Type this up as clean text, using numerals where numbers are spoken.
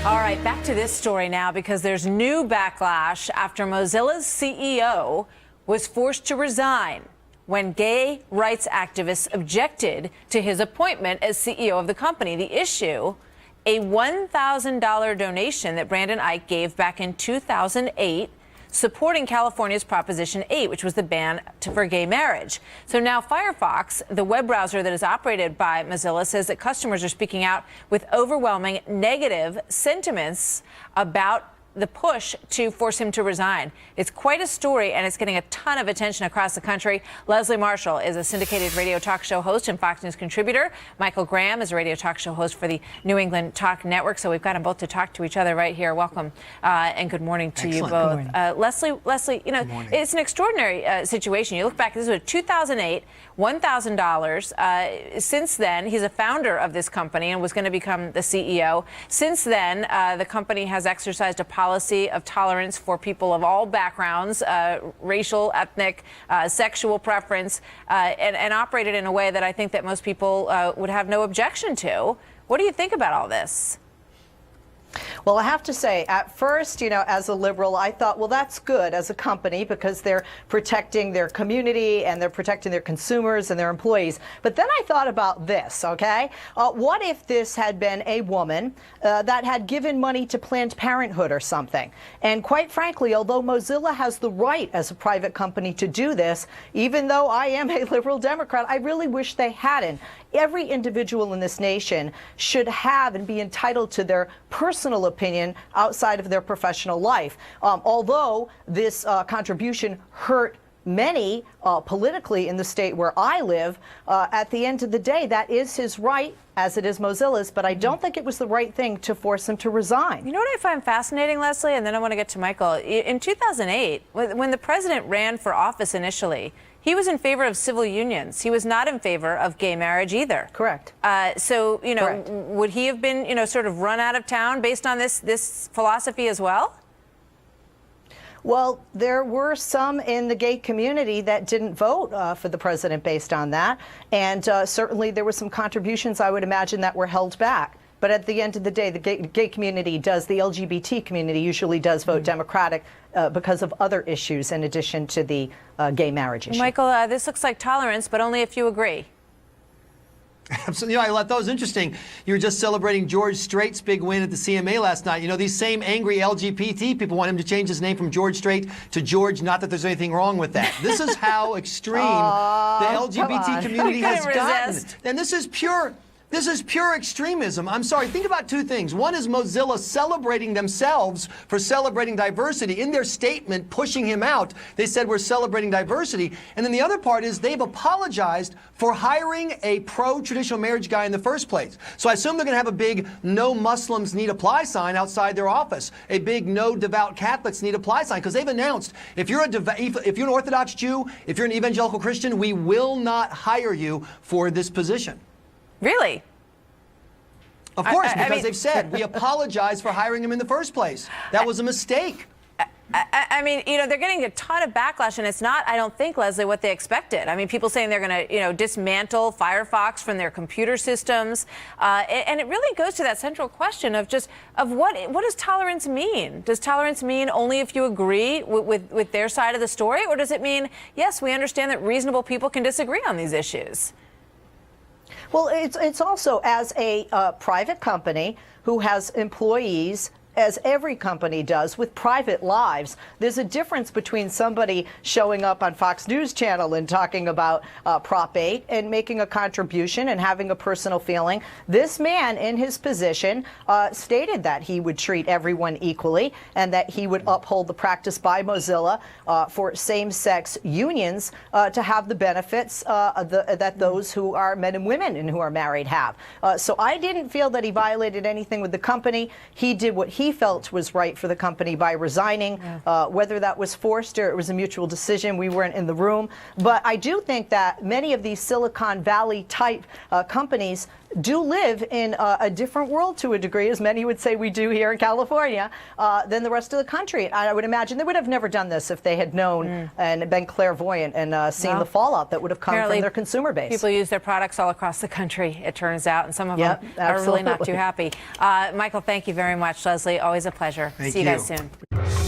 All right, back to this story now because there's new backlash after Mozilla's CEO was forced to resign when gay rights activists objected to his appointment as CEO of the company. The issue, a $1,000 donation that Brandon Ike gave back in 2008, supporting California's Proposition 8, which was the ban for gay marriage. So now Firefox, the web browser that is operated by Mozilla, says that customers are speaking out with overwhelming negative sentiments about the push to force him to resign. It's quite a story, and it's getting a ton of attention across the country. Leslie Marshall is a syndicated radio talk show host and Fox News contributor. Michael Graham is a radio talk show host for the New England Talk Network. So we've got them both to talk to each other right here. Welcome and good morning to you both. Leslie, you know, it's an extraordinary situation. You look back, this was 2008, $1,000. Since then, he's a founder of this company and was going to become the CEO. Since then, the company has exercised a policy of tolerance for people of all backgrounds, racial, ethnic, sexual preference, and operated in a way that I think that most people would have no objection to. What do you think about all this? Well, I have to say, at first, you know, as a liberal, I thought, well, that's good as a company because they're protecting their community and they're protecting their consumers and their employees. But then I thought about this, okay? What if this had been a woman that had given money to Planned Parenthood or something? And quite frankly, although Mozilla has the right as a private company to do this, even though I am a liberal Democrat, I really wish they hadn't. Every individual in this nation should have and be entitled to their personal opinion outside of their professional life. Although this contribution hurt many politically in the state where I live, at the end of the day, that is his right, as it is Mozilla's, but I don't think it was the right thing to force him to resign. You know what I find fascinating, Leslie, and then I want to get to Michael. In 2008, when the president ran for office initially, he was in favor of civil unions. He was not in favor of gay marriage either. Correct. So, you know, Correct. Would he have been, you know, sort of run out of town based on this philosophy as well? Well, there were some in the gay community that didn't vote for the president based on that. And certainly there were some contributions, I would imagine, that were held back. But at the end of the day, the gay community does, the LGBT community usually does vote Democratic because of other issues in addition to the gay marriage issue. Michael, this looks like tolerance, but only if you agree. Absolutely. I thought that was interesting. You were just celebrating George Strait's big win at the CMA last night. You know, these same angry LGBT people want him to change his name from George Strait to George, not that there's anything wrong with that. This is how extreme the LGBT community has gotten. And this is pure extremism. I'm sorry, think about two things. One is Mozilla celebrating themselves for celebrating diversity. In their statement pushing him out, they said we're celebrating diversity. And then the other part is they've apologized for hiring a pro-traditional marriage guy in the first place. So I assume they're going to have a big no Muslims need apply sign outside their office, a big no devout Catholics need apply sign, because they've announced if you're an Orthodox Jew, if you're an evangelical Christian, we will not hire you for this position. Really? Of course, because they've said, we apologize for hiring him in the first place. That was a mistake. I mean, you know, they're getting a ton of backlash, and it's not, I don't think, Leslie, what they expected. I mean, people saying they're going to, you know, dismantle Firefox from their computer systems. And it really goes to that central question of what does tolerance mean? Does tolerance mean only if you agree with their side of the story? Or does it mean, yes, we understand that reasonable people can disagree on these issues? Well, it's also as a private company who has employees, as every company does, with private lives. There's a difference between somebody showing up on Fox News Channel and talking about Prop 8 and making a contribution and having a personal feeling. This man, in his position, stated that he would treat everyone equally and that he would uphold the practice by Mozilla for same-sex unions to have the benefits that those who are men and women and who are married have. So I didn't feel that he violated anything with the company. He did what he felt was right for the company by resigning. Whether that was forced or it was a mutual decision, we weren't in the room. But I do think that many of these Silicon Valley type companies do live in a different world to a degree, as many would say we do here in California, than the rest of the country. I would imagine they would have never done this if they had known and been clairvoyant and seen the fallout that would have come from their consumer base. People use their products all across the country, it turns out, and some of them are really not too happy. Michael, thank you very much. Leslie, always a pleasure. Thank See you you guys soon.